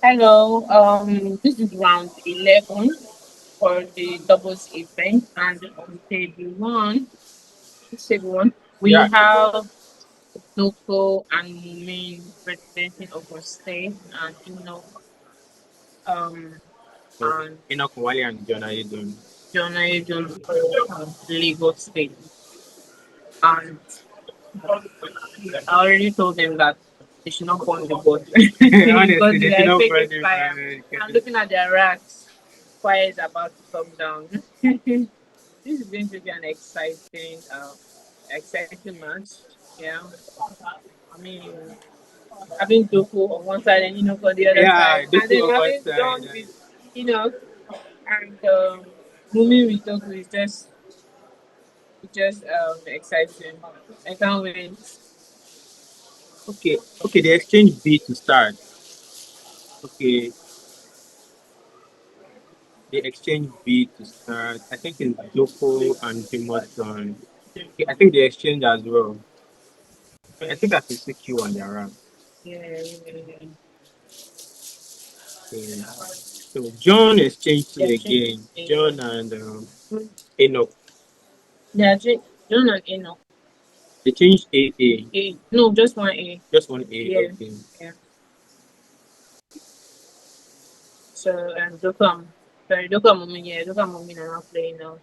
Hello, this is round 11 for the doubles event, and on table one, we Yeah, have Doko and Mumin representing Ogun State, and Enoch, um, and Enoch, Nwali, and John Aiyedun. John Aiyedun for Lagos State. And I already told them that they should not burn the board because Honestly, they they should are not taking burn him. fire. I'm looking at their racks. Fire is about to come down. This is going to be an exciting match. Yeah, I mean, having Doko on one side and Enoch on the other Yeah, side, this and is then on one having side. John with Enoch and Mumi with Doko is just exciting. I can't wait. Okay, they exchange B to start. Okay, they exchange B to start. I think it's Doko and Jimoh turn. Okay, I think they exchange as well. I think that's a CQ on their rank. Yeah, yeah, yeah. Okay. So John exchanged two They're changing. again. John and Enoch. They're changing. John and Enoch. They changed AA. A. No, just one A. Just one A. Yeah, Okay. yeah. So Doko and Mumi, yeah, Doko and Mumi are not playing now.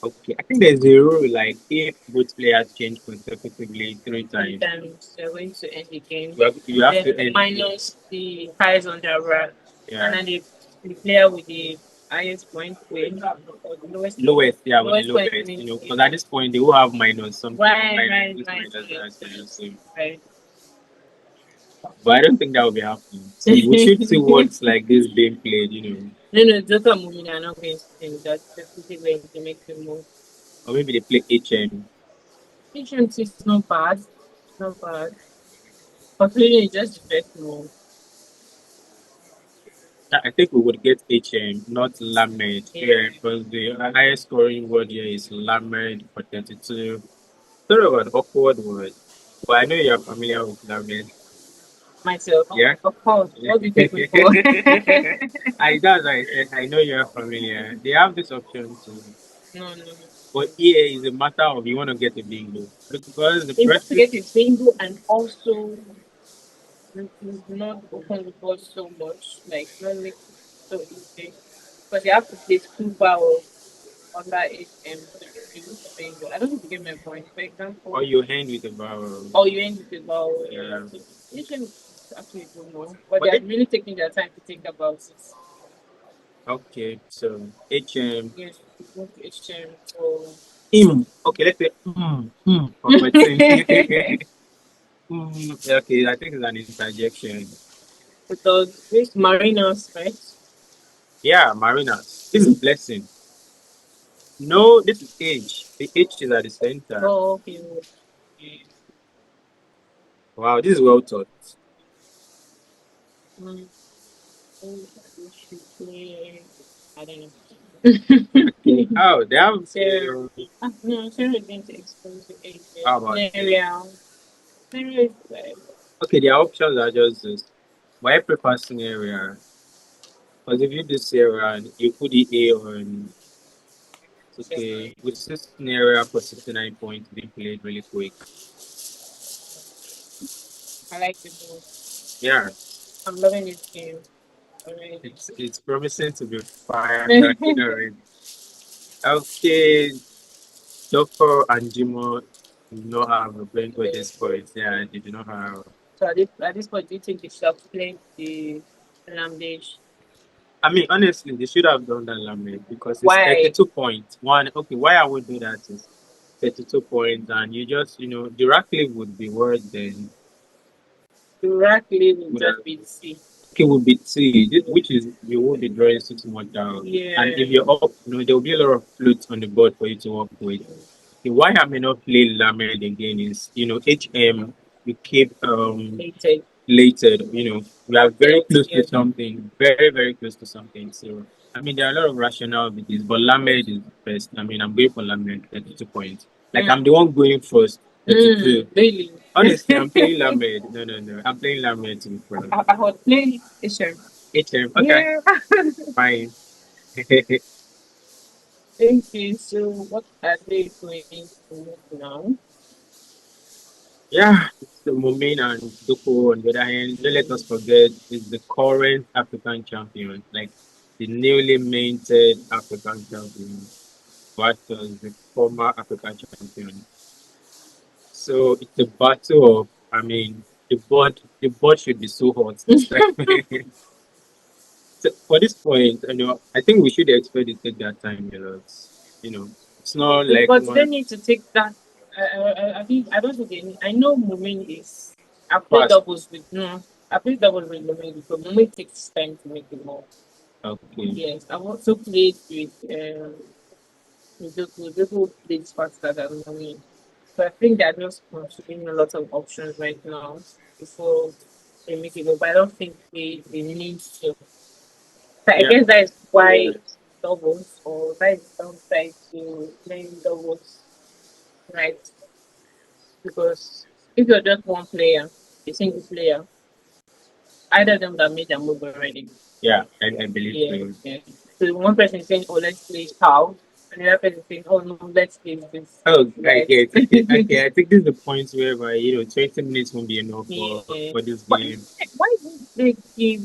Okay. I think there's a rule like if both players change consecutively three Three times, times they're going to end the game. you have Then to end the game. minus the ties on their rack. And Yeah. then the player with the highest point win or the Lowest, yeah, with the lowest point lowest, win. because at this point they will have minus something, Right, minus right, this, right, minus that, so right, you see. right. But I don't think that will be happening. So we should see what's like this being played. No, no, Joker moving are not going to think that definitely going to make the move. Or maybe they play HM. Patience is not bad. It's not bad. But really it's just the first move. I think we would get HM, not Lamed. Yeah. Yeah, because the highest scoring word here is Lamed for 32. Sort of an awkward word. But I know you're familiar with Lamed. Myself. Yeah? Of course. Yeah. What do you take me for? That's why I said I know you're familiar. They have this option too. No, no, no. But here is a matter of you want to get a bingo. Because the You want to person get a single and also not open the board so much, like not make it so easy. Because you have to place two vowels under it to use bingo. I don't think you get my point. For or example, you hand with a barrel. or you end with the vowel. Yeah. Yeah. So usually actually don't know, but they But are it, really taking their time to think about it. okay, so HM. Yes, what to exchange for. Okay, let's say for person. Okay, I think it's an interjection. Because this marinas, right? Yeah, Marinas. This is blessing. No, this is H. The H is at the center. Oh, okay. Wow, this is well taught. Mm, we should play. I don't know. Okay. Oh, they have. So, no, Sarah is going to expose the age. How about Scenario. Scenario is like, okay? Their options are just this. But I prefer scenario because if you do scenario, you put the A on. Okay, with this scenario for 69 points being played really quick. I like the book. Yeah, I'm loving this game already. it's promising to be fire cracking already. Okay, Doko and Jimoh do not have a brain for this point. Yeah, they do not have. So at this point, do you think they should have played the language? I mean, honestly, they should have done that Lamed because it's Why? 32 points. One, okay, why I would do that is 32 points, and you just, directly would be worse than Directly will would just have. be the C. Okay, would be T, which is you will be drawing 6 more down. Yeah. And if you're up, there will be a lot of flutes on the board for you to work with. Okay, why I may not play Lamed again is, HM, you keep Hated. lated, we are very Yes, close to yes. something, very, very close to something. So, I mean, there are a lot of rationale with this, but Lamed is best. I mean, I'm going for Lamed, 32 points. Like, I'm the one going first. 32. Really? Honestly, I'm playing Lamed. No. I'm playing Lamed to be frank. I would play HM. HM. Okay. Yeah. Fine. Okay, so what are they playing now? Yeah, so Mumin and Doko on the other hand, don't let us forget, is the current African champion, like the newly minted African champion versus the former African champion. So it's a battle of, I mean, the board should be so hot this time. So for this point, I think we should expect it to take that time, it's not like But they one need to take that. I think I don't think they need. I know Mumin is. I play fast. doubles with no. I play doubles with Mumin because Mumin takes time to make the ball. Okay. Yes, I've also played with Doko. Doko plays faster than Mumin. So I think they're just considering a lot of options right now before they make it go. But I don't think they need to. So I Yeah. guess that is why doubles or that is the downside to playing doubles, right? Because if you're just one player, a single player, either of them that made their move already. Yeah, I believe Yeah, so. yeah. So one person is saying, "Oh, let's play cow," and the other person is saying, "Oh no, let's play this." Oh, I Right? get it. Okay, I think this is the point where 20 minutes won't be enough Yeah. for this But game. why did they give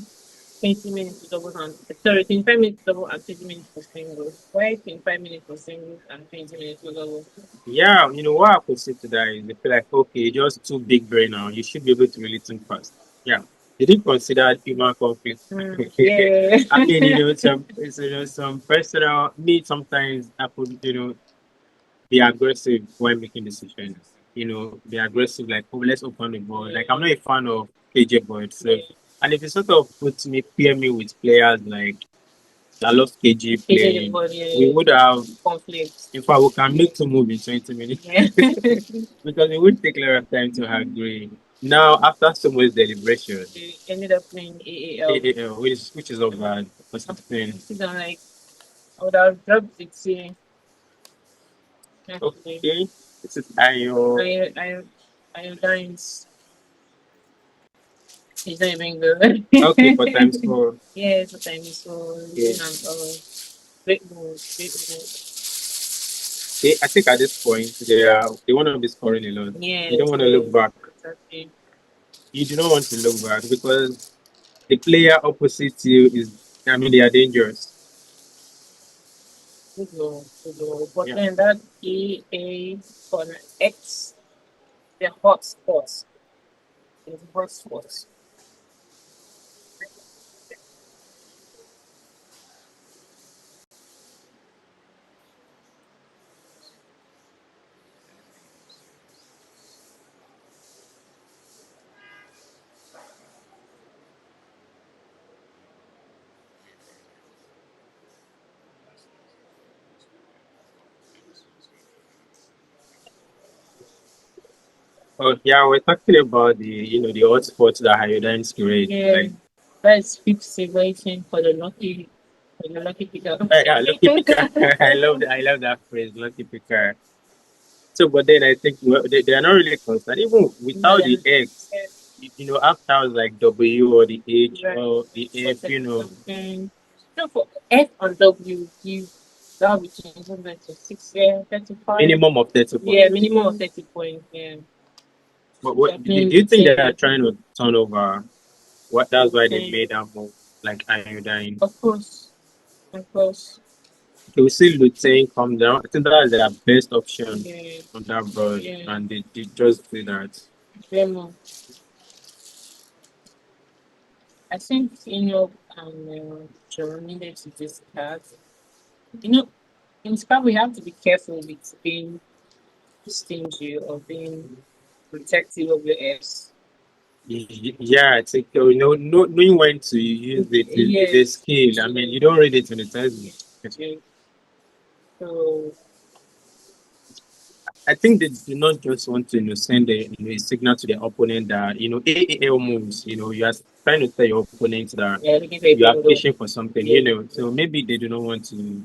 20 minutes to double hand? Sorry, 25 minutes double and 20 minutes for singles. Why 25 minutes for singles and 20 minutes for double? Yeah, what I could say to that is they feel like, okay, just too big brain now. You should be able to really think fast. Yeah. They didn't consider human conflict. Yeah. I mean, some personal me sometimes I could, be aggressive when making decisions. Be aggressive, like, oh, let's open the ball. Like, I'm not a fan of KJ Boy itself. And if you sort of pair me with players like I love KG playing, we would have, conflict. in fact, we can make two movies in 20 minutes Yeah. because it would take a lot of time to agree. Now, after so much deliberation, They ended up playing AAL. which is not bad, what's the thing? I'm like, I would have dropped the team. Actually, Okay, this is Ayo. Iodine is not even good. Okay, for times four. Yeah, sometimes so Okay. great move, great move. I think at this point they want to be scoring a lot. Yeah, You don't want to look back. exactly. You do not want to look back because the player opposite you they are dangerous. Good goal, good goal. But Yeah. then that EA on X, the hot spots, the hot spots. Oh yeah, we're talking about the hot spots that Iodine's create. Yeah, Like that's fifth waiting for the lucky picker. lucky picker. I love that phrase, lucky picker. So, but then I think they are not really concerned. Even without the X, after I was like W or the H or the F, No, for F and W, you that will be 26, 35. minimum of 30 points. Yeah, minimum of 30 points. Yeah. But what do you think they are trying to turn over? What that's why they made that move, like Iodine. Of course, of course. You will see Lutain come down. I think that's their best option Yeah, on that board, yeah. and they just did that. Remo. I think Enoch and Jerome needed to discard. In Scrabble, we have to be careful with being stingy or being protective of your Fs. Yeah, I think knowing when to use it is a skill. I mean, you don't read it in the textbook. Yeah. So I think they do not just want to send a signal to the opponent that AAL moves. You are trying to tell your opponent that you are fishing for something. So maybe they do not want to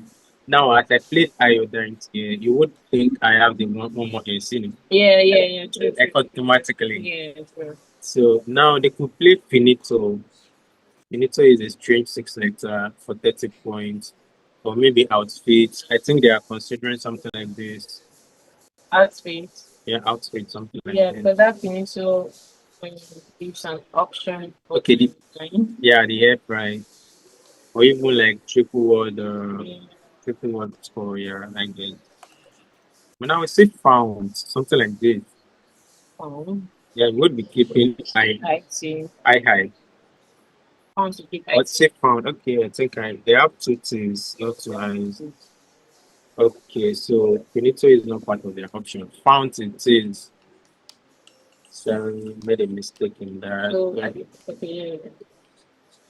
Now, as I played Aiyedun here, you would think I have the one more AC. Yeah. True. Like automatically. Yeah, true. So now they could play Finito. Finito is a strange six selector for 30 points. Or maybe outfit. I think they are considering something like this. Outfit. Yeah, outfit, something like Yeah, that. because that Peninsula gives an option for Okay, design. yeah, the air price. Or even like triple word Yeah. triple word score, yeah, like that. When I would say found, something like this. Yeah, you would be keeping I see. high. Found to keep Let's say found. Okay, I think they have two things, not two eyes. Okay, so Finito is not part of their option. Found it is. So I made a mistake in that. So, okay, yeah.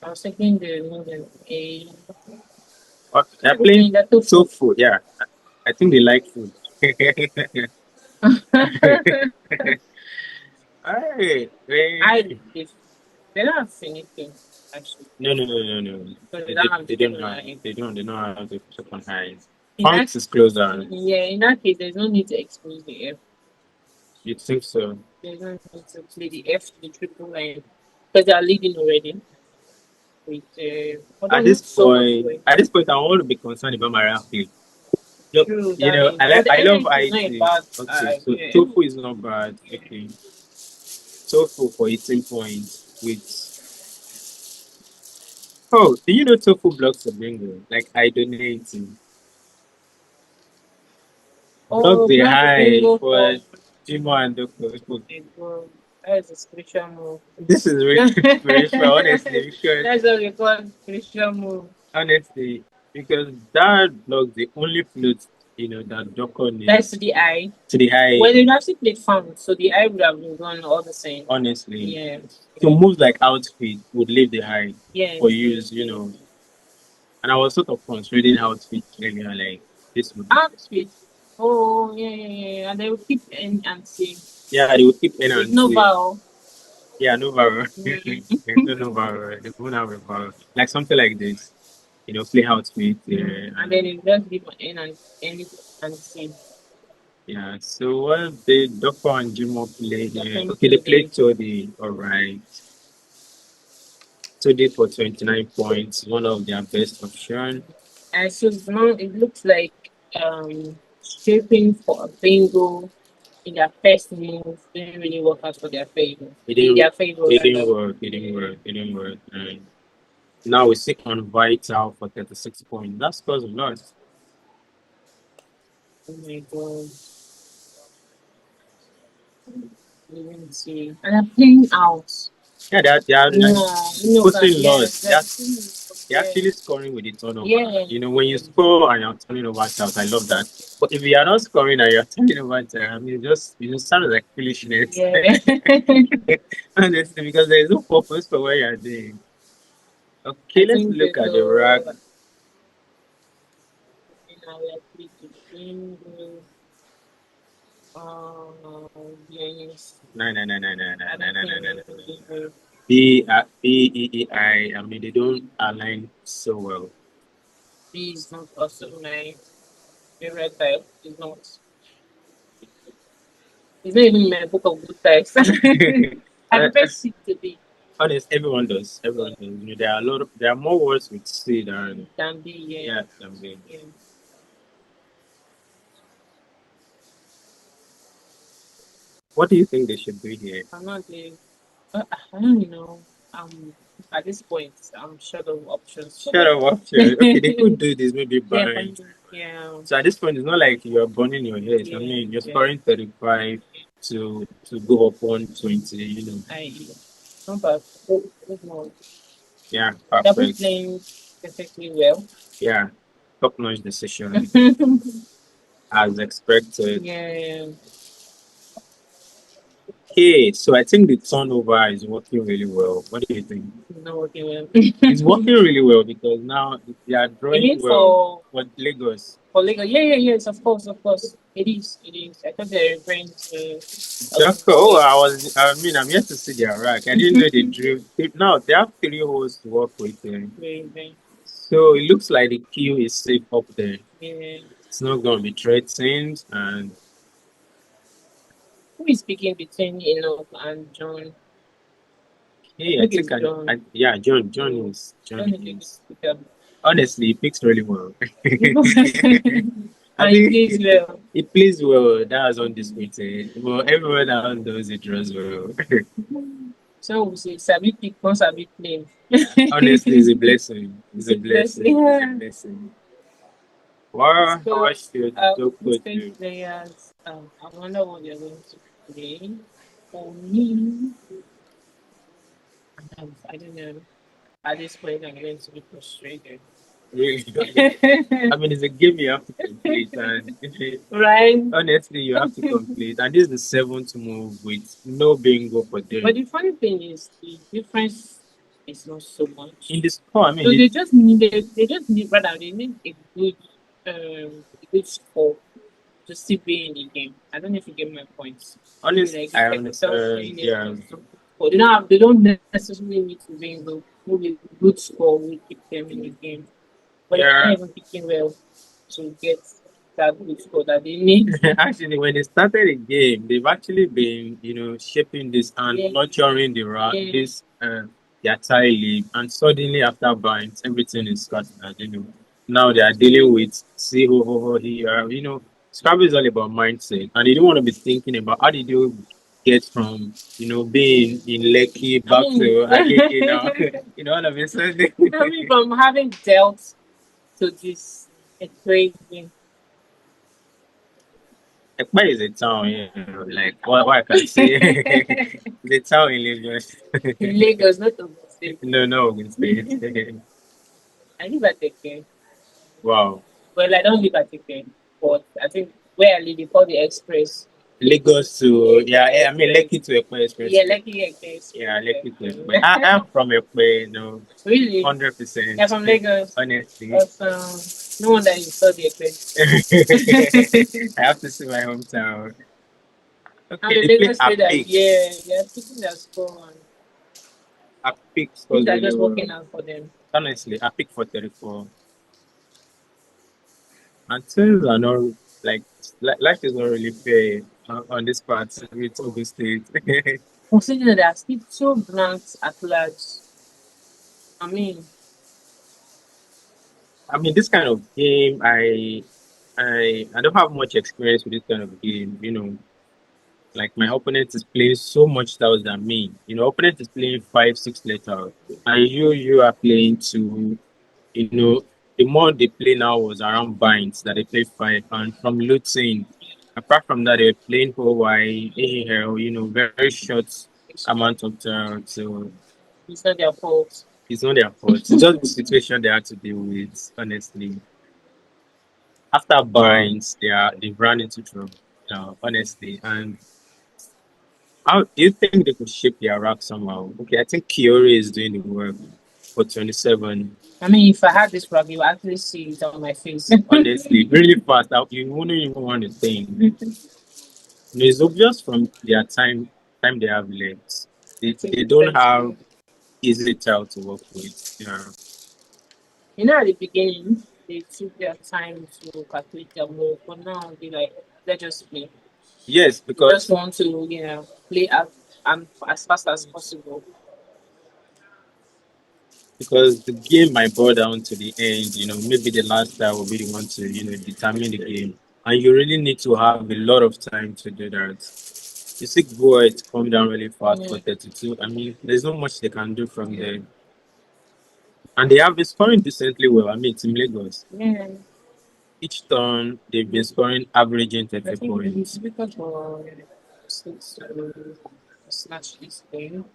I was thinking the movie a They're playing that tofu. tofu. Yeah, I think they like food. Hey, I if they don't have anything actually. no. So they don't have They the don't second have. line. They don't have the second high. In Found is closer. yeah, in that case, there's no need to expose the F. You think so? There's no need to play the F to the triple line because they are leading already. With although not so much way. At this point, I want to be concerned about my raffle. True, You that know, is. But the I love energy is not a IT. bad. Okay, so Yeah. tofu is not bad. Okay, tofu for 18 points with. Oh, do you know tofu blocks the bingo? Like I donating. Block Oh, the not the high bingo for for Jimoh and Doko. bingo. That is a spiritual move. This is really spiritual, honestly, because That's what we call spiritual move. honestly, because that blocks the only flute, that Doko That's needs to the eye. to the high. Well, they've actually played fun, so the eye would have been gone all the same. Honestly. Yeah. So moves like outfit would leave the high Yeah. for use, And I was sort of considering outfit earlier, like this would be. Outfit. Oh, yeah. And they will keep N and C. Yeah, they would keep N With and no C. vowel. Yeah, no barrel. Mm. There's no barrel. They won't have a barrel. Like something like this. Play outfit. And then it just give N and C. Yeah, so what the Doko and Jimoh played? Nothing Okay, they to played the Toddy. All right. Toddy for 29 points, one of their best option. and so now it looks like shaping for a bingo in their first move didn't really work out for their favor. In their favor. It didn't work. It didn't work. And now we sit on Vital for 36 points. That scores a lot. Oh my god. Let see. And they're playing out. Yeah, they are putting lots. They're Yeah. actually scoring with the turnover. Yeah. When you score and you're turning over tiles, I love that. But if you are not scoring and you're turning over tiles, I mean, it just sounds like foolishness. Yeah. Honestly, because there is no purpose for what you're doing. Okay, let's look at the rack. Yes. No. B, I mean, they don't align so well. B is not also my favorite type. It's not. It's not even in my book of good types. I prefer C to B. Honest, everyone does. Everyone does. There are more words with C than B. Yeah. than B. Yeah. What do you think they should do here? I'm not the. I don't know. At this point, I'm short of options. Shut up, option. Okay, they could do this, maybe bind. Yeah. So at this point, it's not like you're burning your head. I mean, you're scoring 35 to go up 120, Not bad. Good one. Yeah, They're perfect. playing perfectly well. Yeah, top notch decision as expected. Yeah. Okay, so I think the turnover is working really well. What do you think? It's not working well. It's working really well because now they are drawing well for Lagos. For Lagos, yes, of course. It is. I thought they were referring to. Oh, I'm yet to see their rack. I didn't know they drew. Now they have 3 holes to work with. So it looks like the queue is safe up there. Yeah. It's not going to be threatened. And Who is speaking between Enoch and John? hey, I think think it's John. yeah, John John is is a good speaker. honestly, he picks really well. I And he think plays well. he plays well. That's undisputed. Well, everyone else does it as well. So we say Sabi pick, one Sabi play. Honestly, it's a blessing. It's a It's blessing. blessing. It's a blessing. Wow, how So, much should these Doko stage do? players, I wonder what they're going to play. For me, I don't know. At this point, I'm going to be frustrated. Really? I mean, it's a game you have to complete, and Right? honestly, you have to complete. And this is the seventh move with no bingo for But them. the funny thing is, the difference is not so much. In the score, I mean, So they just need rather they need a good score to still be in the game. I don't know if you get my points. Maybe honestly, like I technical understand. failure Yeah, or something. But they don't necessarily need to be in the maybe a good score will keep them in the game. But they're yeah. not even picking well to get that good score that they need. Actually, when they started the game, they've actually been, shaping this and Yeah, nurturing yeah, this their tile league, and suddenly after binds, everything is scattered. Now they are dealing with see who here. Scrabble is all about mindset, and you don't want to be thinking about how did you get from being in Lekki I back mean, to Agege now. All of a sudden. coming from having dealt to this equation Ekpa is a town, like what I can say. It's a town in Lagos. in Lagos, not Ogun State. No, Ogun State. I live at Ikenne. Wow. Well, I don't live at Ikenne, but I think where I live, they call the express. Lagos to I mean Express. Lekki to Ekpa Yeah, Expressway. Lucky Express. Yeah, Lekki to Ekpa. I'm from Ekpa, Really? 100%. You're from Lagos? Honestly. Awesome. No wonder you saw the Express. I have to see my hometown. And Okay, the they play Lagos say that, Apix. yeah, they're picking their score and Apix things scores are really just well. working out for them. Honestly, Apix for 34. And things are not like life is not really fair on this part with Ogun State. Considering that there are still two blanks at large. I mean, I mean, this kind of game, I don't have much experience with this kind of game. Like my opponent is playing so much tiles than me. Opponent is playing 5, 6 letters, and you are playing two. You know, the more they play now was around binds that they play five, and from looting. Apart from that, they're playing Hawaii, AHL, very short amount of time. So it's not their fault. it's not their fault. It's just the situation they had to deal with, honestly. After binds, they've run into trouble, honestly. And how do you think they could shape their rack somehow? Okay, I think Kiori is doing the work for 27. I mean, if I had this rug, you would actually see it on my face. Honestly, really fast. You wouldn't even want to think. It's obvious from their time they have left. They don't have easy child to work with. Yeah. At the beginning, they took their time to calculate their move, but now they like, let's just play. Yes, They just because want to, play as fast as possible. the game might boil down to the end. Maybe the last guy will be the one to determine the game, and you really need to have a lot of time to do that. You see Boyd come down really fast for Yeah. 32. I mean, there's not much they can do from there. And they have been scoring decently well. I mean, Team Lagos. Yeah. Each turn, they've been scoring averaging I 30 think points. it's because for since to snatch this game.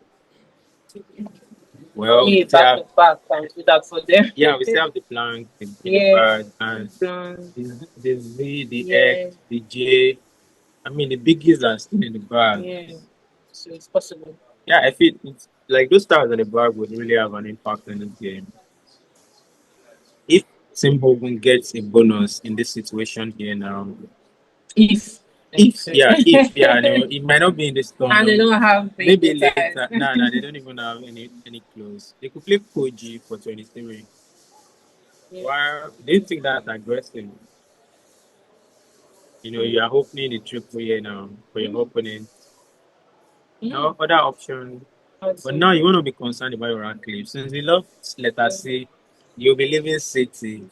Well, Me back to back and do that for them. yeah, we still have the plank, the Yeah. bird, and Plan. the Z, the Yeah. X, the J. I mean, the biggies are still in the bag. Yeah. So it's possible. Yeah, I feel it's like those stars in the bag would really have an impact on this game. If Team Ogun gets a bonus in this situation here now, If if it might not be in this turn. and they don't have Maybe big later. No, they don't even have any close. They could play Koji for 23. Yeah. Why do you think that's aggressive? You are opening the triple here now for your opponent. No other option. But now you want to be concerned about your rank clip. Since you love letter C, you'll be leaving City.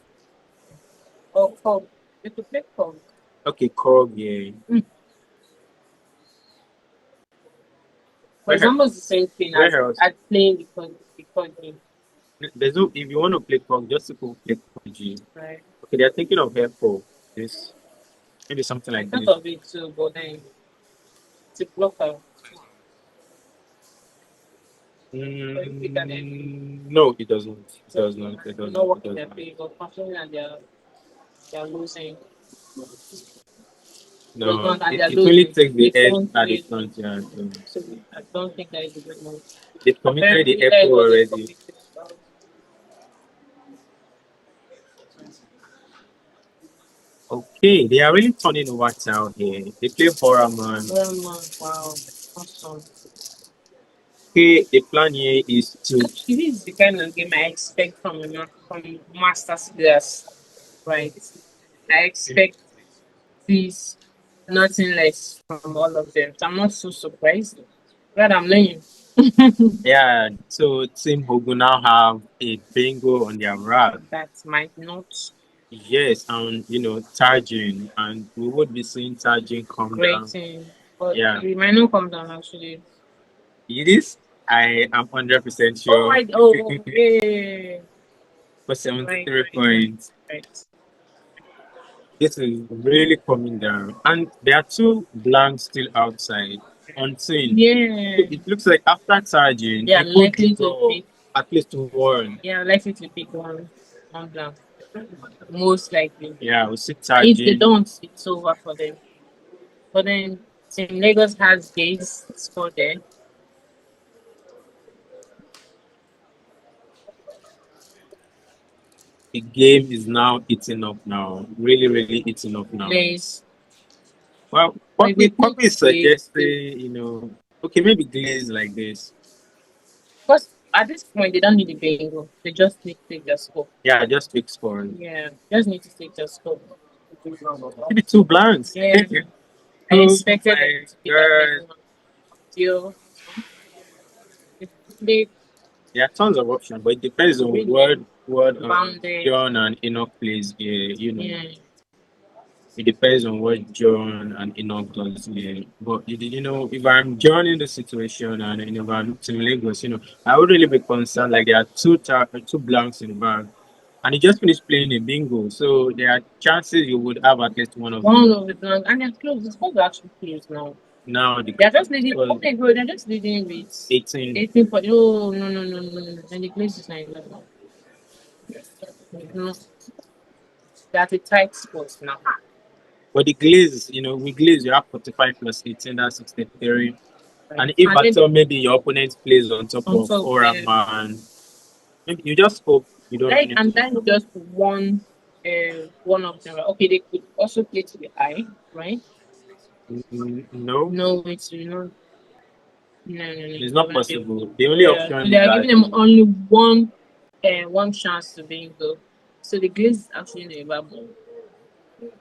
Oh, Cog. You could play Cog. Okay, Cog, yeah. But it's almost the same thing as playing because there's no, if you want to play Cog, just to play Cog G. right. Okay, they're thinking of F4. This maybe something like I this. thought of it too, but then it's a blocker. No, it doesn't. It does not. It does Not not. working their favor, considering that they're losing. No, And it only takes the edge at the front. Yeah, so I don't think that is a good move. they've committed the F4 already. Okay, they are really turning the watch out here. They play Horror Man. Wow, awesome. Okay, the plan here is to. This is the kind of game I expect from Masters players, right? I expect this, nothing less from all of them. So I'm not so surprised. Glad I'm learning. Yeah, so Team Ogun now have a bingo on their rack. That might not. Yes, and Tarjin, and we would be seeing Tarjin come down. But yeah, it might not come down actually. It is. I am 100% sure. Yeah. For 73 points. Right. This is really coming down, and there are two blanks still outside on scene. Yeah. It looks like after Tarjin, they are likely to pick at least one. Yeah, likely to pick one blank. Most likely. Yeah, we see Tarjin. If they don't, it's over for them. But then Team Lagos has Gaze score there. The game is now eating up now. Really, really eating up now. Glaze. Well, what we suggesting, okay, maybe Glaze like this. Because at this point, they don't need the bingo. They just need to take their score. Yeah, just take score. Yeah, just need to take their score. Maybe two blanks. Yeah. I expected it to be that deal. There are tons of options, but it depends on what John and Enoch plays here. Yeah. It depends on what John and Enoch does here. But if I'm John in the situation and if I'm Team Lagos, I would really be concerned. Like there are two blanks in the bag, and you just finished playing a bingo, so there are chances you would have at least one of them. One of the blanks, and they're close. The scores are actually close now. Now they're just leading. Okay, good. They're just leading with 18. 18 point. Oh no. And the place is 9 now. No. That's a tight spot now. But the glaze, with glaze, you have 45 plus 18, that's 63. Right. And if at all maybe your opponent plays on top of Oraman, maybe you just hope you don't. Like, and then just one of them. Okay, they could also play to the eye, right? No. No, it's no. It's not possible. The only option they are giving them only one chance to bingo. So the glaze is actually in a bad move.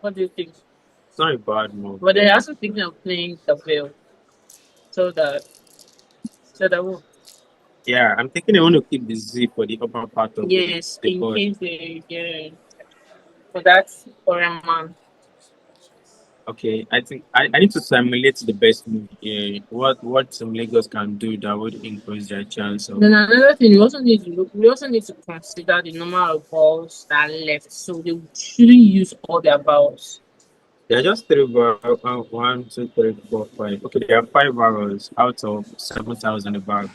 What do you think? It's not a bad move. But they're also thinking of playing the veil. So that what? Yeah, I'm thinking they want to keep the Z for the upper part of the in board. Case they so that's for a man. Okay, I think I need to simulate the best move here. What some Lagos can do that would increase their chance of. Then another thing, we also need to consider the number of balls that are left. So they shouldn't use all their balls. There are just 3 barrels. 1, 2, 3, 4, 5. Okay, there are 5 barrels out of 7,000 a bag.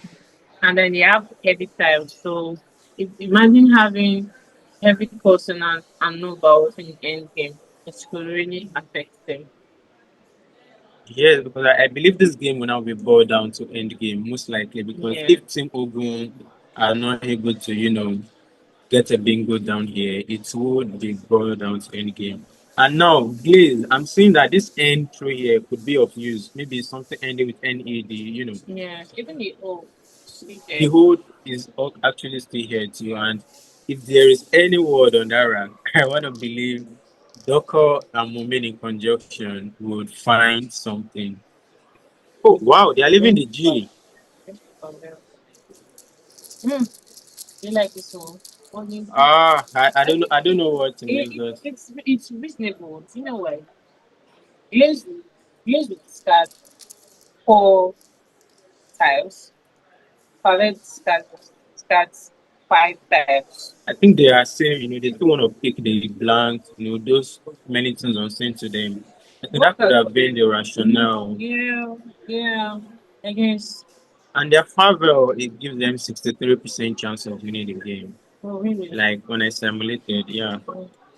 And then they have heavy tiles. So imagine having heavy consonants and no vowels in the end game. It could really affect them. Yes, because I believe this game will now be boiled down to end game, most likely. Because if Team Ogun are not able to, get a bingo down here, it would be boiled down to end game. And now, Glaze, I'm seeing that this end through here could be of use. Maybe something ending with NED, Yeah, even the O. The hold is actually still here too. And if there is any word on that rank, I want to believe Doko and Mumin in conjunction would find something. Oh wow, they are leaving the G. You like this one? I don't know what to make that. It's reasonable. Do you know why? Glazed with start 4 tiles. Palette starts 5 tiles. I think they are saying, they still want to pick the blank, those many things unseen to them. I think that could have been the rationale. Yeah. I guess. And their Farvel, it gives them 63% chance of winning the game. Oh, really? Like when I simulated, yeah.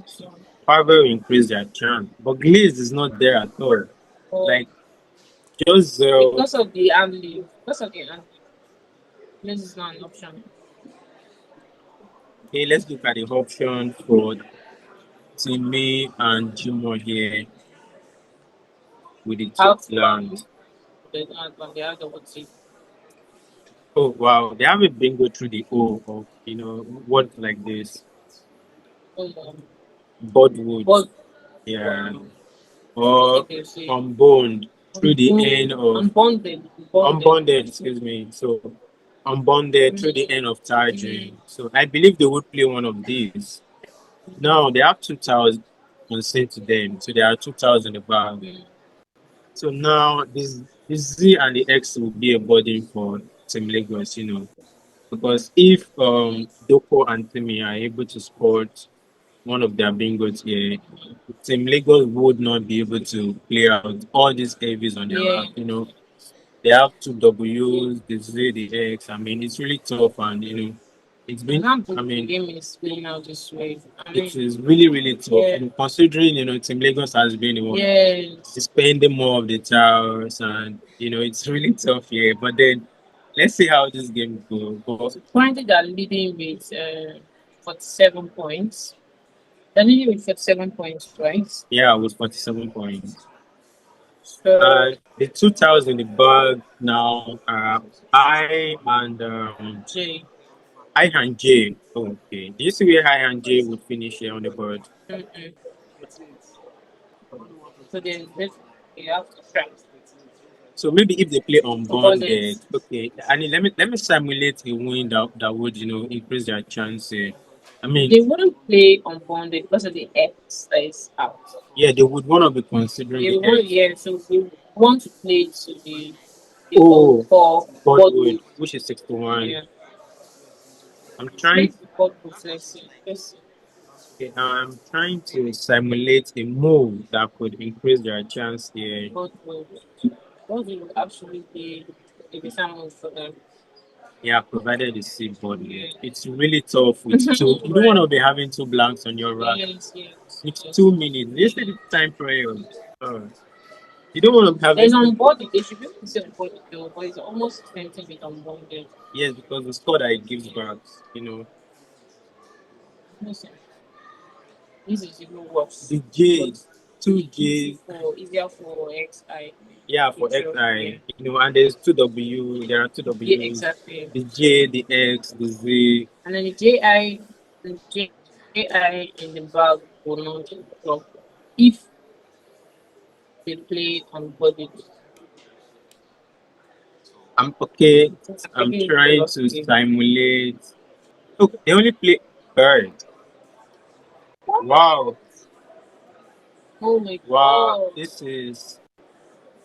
So, Farvel increased their chance. But Glaze is not there at all. Like, just because of the handling. This is not an option. hey, let's look at the option for Timmy and Jimoh here with the top land. Oh wow, they have a bingo through the O of words like this. Budwood. Yeah. Or unbound through the end of unbonded, excuse me. So unbonded through the end of charging. So I believe they would play one of these. Now they have 2,000 unsent to them. So there are 2,000 in the bag. So now this Z and the X will be a burden for Team Lagos, because if Doko and Timmy are able to sport one of their bingos here, Team Lagos would not be able to play out all these AVs on their back. They have 2 Ws, the Z, the X. I mean, it's really tough, and it's been. I mean, the game is playing out this way. it is really, really tough. And considering Team Lagos has been the one spending more of the towers, and it's really tough here. But then let's see how this game goes. Currently, they're leading with 47 points. They're leading with 47 points, right? Yeah, with 47 points. So the 2,000 in the bag now are I and J. I and J. Oh, okay. Do you see where I and J would finish here on the board? So then you have to try. So maybe if they play unbonded, okay. And let me simulate a win that would increase their chance. I mean, they wouldn't play unbonded because of the X that is out. Yeah, they would want to be considering They the want, X. so they want to play to the for Bodwood, which is 61. Yeah. I'm trying. Let's see. Okay, I'm trying to simulate a move that could increase their chance here. Bodwood will actually be a better move for them. Yeah, provided the seed body. Yeah. It's really tough with two. You don't want to be having 2 blanks on your rack. It's 2 minutes. This is the time period. You don't want to have. There's unboarded. They should be able to say unboarded though, but it's almost tempting with unboarded. Yes, because the score that it gives back, Listen, this is even worse. The J, 2J. Easier for XI. Yeah, for XI. And there's 2W. There are 2W. Yeah, exactly. The J, the X, the Z. And then the JI in the bag will not drop if they play unboarded. I'm okay. I'm trying to simulate. Look, they only play bird. Wow. Oh my god. Wow. This is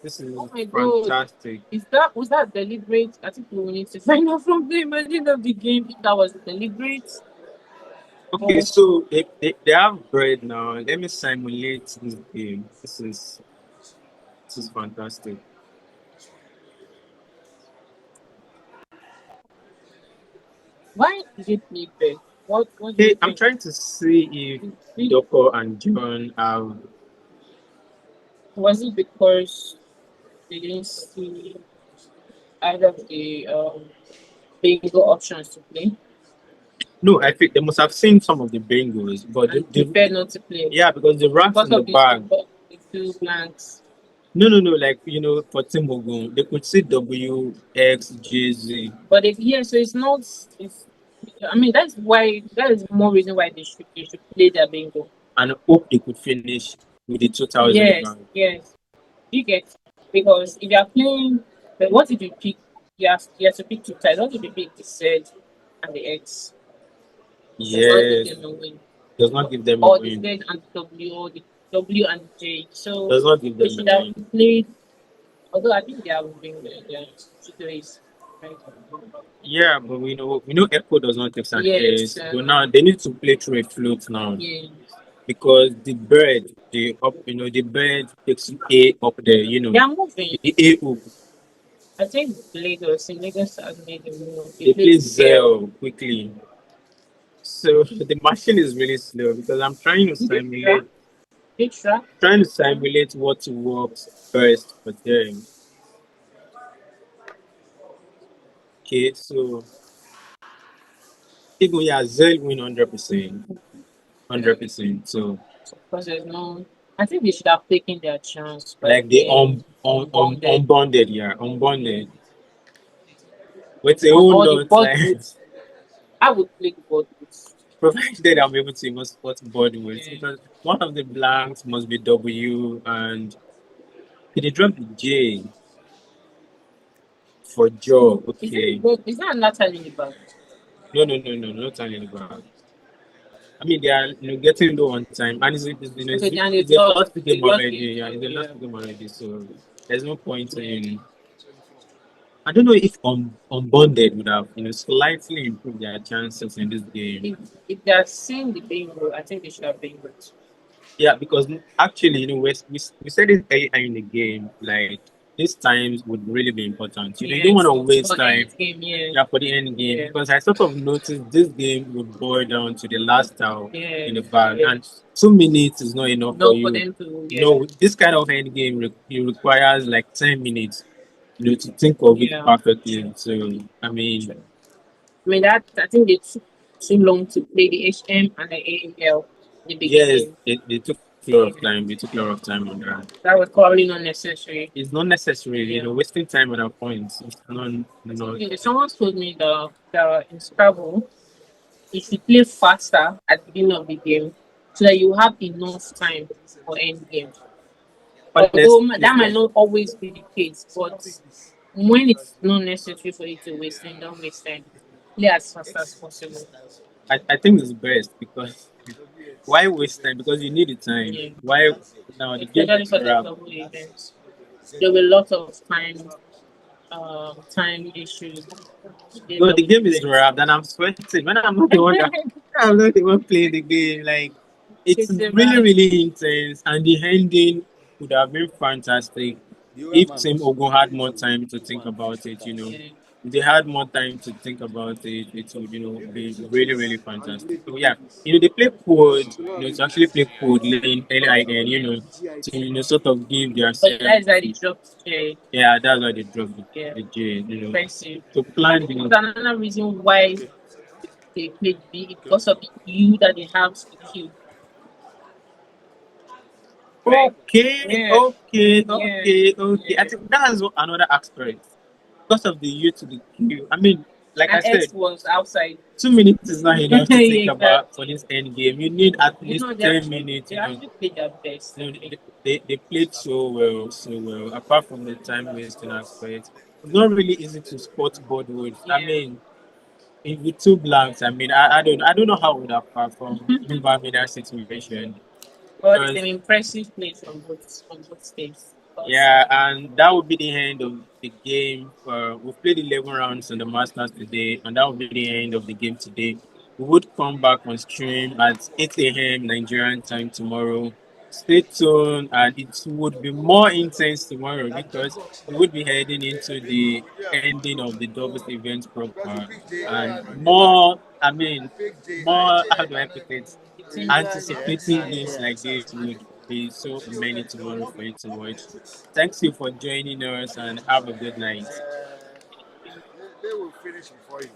fantastic. Was that deliberate? I think we need to find out from the imagine of the game if that was deliberate. Okay, so they have bread now. Let me simulate this game. This is fantastic. Why did you play bread? What hey, I'm trying to see if Doko and John have. Was it because they didn't see either of the bingo options to play? No, I think they must have seen some of the bingos, but they prefer not to play. Yeah, because the racks in the bag. The 2 blanks. No, like for Team Ogun, they could see W, X, J, Z. But so it's not. I mean, that is more reason why they should play their bingo. and hope they could finish with the 2,000 Yes, round. yes. You get, because if you are playing, but what if you pick? You have to pick two tiles. What if you pick the Z and the X? Does not give Yes, them a win. does not give them a Or the win. Z and W, or the W and J. So Does not give they them should a have win. played. Although I think they have been their situations. Right? Yeah, but we know Echo does not take an Yes. ace. But now they need to play through a float now. Yeah. Because the bird, the bird takes A up there, They are moving. the A hook. I think Lagos in Lagos has made a move. They They play play Zell. Zell quickly. So the machine is really slow because I'm trying to simulate Picture. what works first for them. Okay, so Igbo, yeah, Zell win 100%. 100%. So Because there's no. I think they should have taken their chance by like the unbonded. unbonded, yeah, unbonded. With a Or whole the lot board like boots. I would play the board boots. provided I'm able to even spot body weight because one of the blanks must be W and they drop the J for job. Okay. Is that another time in the back? No, not only about. I mean, they are getting low on time, and Okay, and it's they a lost. lost They game lost already. it. Yeah, it's a Yeah. lost game already. So there's no point in. I don't know if unbonded would have slightly improved their chances in this game. If they are seeing the bingo, I think they should have bingo. Yeah, because actually, we said it earlier in the game, like these times would really be important. You don't want to waste time. Game, Yeah, for the end game, because I sort of noticed this game would boil down to the last tile in the bag, and 2 minutes is not enough for you. them to. This kind of end game it requires like 10 minutes, to think of it perfectly. So I mean that I think they took too long to play the HM and the AML in the yes, beginning. they took a lot of time. They took a lot of time on that. That was probably not necessary. It's not necessary, wasting time at that point. It's not. Okay, someone told me that in Scrabble, if you play faster at the beginning of the game, so that you have enough time for end game. Although that might not always be the case, but when it's not necessary for you to waste time, don't waste time. Play as fast as possible. I think it's best because why waste time? Because you need the time. Yeah. Why now the game Especially is for the wrap. double events. There were a lot of time issues. No, the game is wrapped and I'm sweating. When I'm not the one I'm not the one playing the game. Like it's really, really intense and the ending would have been fantastic if Team Ogun had more time to think about it. If they had more time to think about it would, be really, really fantastic. So yeah, they play code, to actually play code lane, LIN, to sort of give their But that's why they dropped J. yeah, that's why they dropped the J, Impressive. to plan the Another reason why they played B because of the U that they have to kill. Okay. I think that's another aspect because of the U to the Q. I mean, like I said, X was outside. 2 minutes is not enough to think about for this end game. You need at least 10 minutes. They actually played their best. They played so well. Apart from the time wasting aspect, it's not really easy to spot board words. I mean, with two blanks, I don't know how I would have performed if I'm in that situation. But it's an impressive play from both states. Yeah, and that would be the end of the game. We've played 11 rounds on the Masters today, and that will be the end of the game today. We would come back on stream at 8 a.m. Nigerian time tomorrow. Stay tuned, and it would be more intense tomorrow because we would be heading into the ending of the doubles event proper, and more, how do I put it? Anticipating games like this would be so many tomorrow for you to watch. Thanks you for joining us and have a good night. They will finish before you.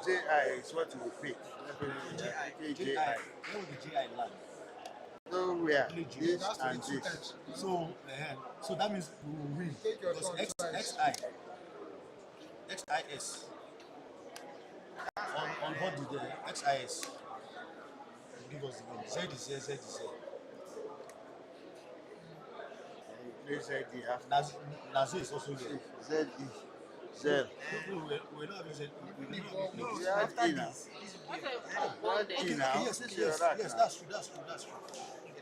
JI is what you will pick. JI. Where will the JI land? Nowhere. This and this. So that means we will win. Because XI. XIS. On board with the XIS. Give us the name. Z is Z, Z is Z. Nazi is also here. Z. We're not having Z. After this. Yes, that's true.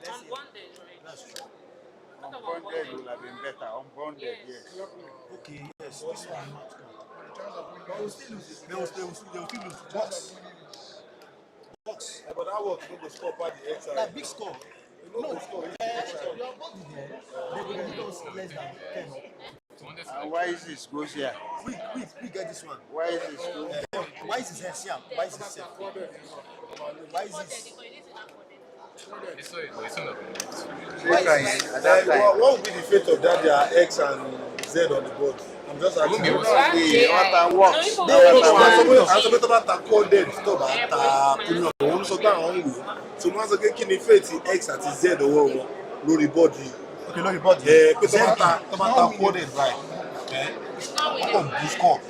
Unbonded, right? That's true. Unbonded would have been better. Unbonded, yes. Okay, yes, this one not count. But we'll still lose. They will still lose. Box. But that work, you go score by the extra. That big score. You know the score. Your body there, they will hit us less than 10. Why is this goes here? We get this one. Why is this goes here? Why is this here, Siam? Why is this here? Why is this? At that time. What would be the fate of that? There are X and Z on the board. I'm just asking. What that works. I'm supposed to call them stop at òun sọ pé àwọn ń wò so wọ́n sọ pé kí ni fate X àti Z ọwọ́ wọn lórí bọ́ọ̀dù. Okay, lórí bọ́ọ̀dù. Pé tó bá ta coded right. Ó bu score.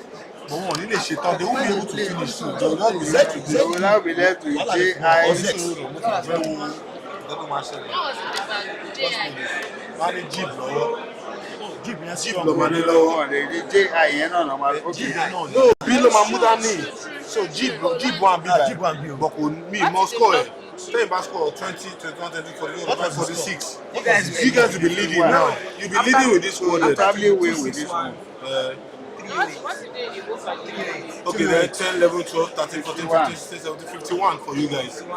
But wọn ò ní lè ṣetán they won't be able to finish soon. They will not be left with They will now be left with J.I. Wọ́n á ní jeep lọ́wọ́. Jeep ló máa ní lọ́wọ́. J.I. yẹn náà lọ máa kó kí. No, bí ló máa mú dání. So jeep one bí Jeep one bí o. But kò mí mọ́ score ẹ̀. Tẹ́yìn bá score 20, 21, 24, 46. You guys will be leading now. You'll be leading with this one. Probably win with this one. What's the day you go for? Okay, then 10, 11, 12, 13, 14, 15, 16, 17, 51 for you guys. Then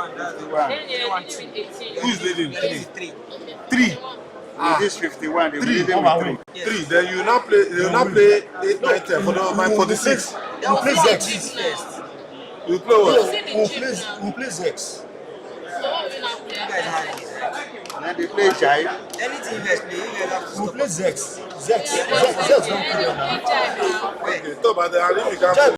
you're leading with 18. Who is leading? Okay. 3. With this 51, they will lead them with 3. 3. Then you now play 8, 9, 10 for the 46. We'll play Zex. You play what? We'll play Zex. And then they play Jive. Anything you guys play, you guys have to We'll stop. play Zex. Zex don't play now. Okay, so but the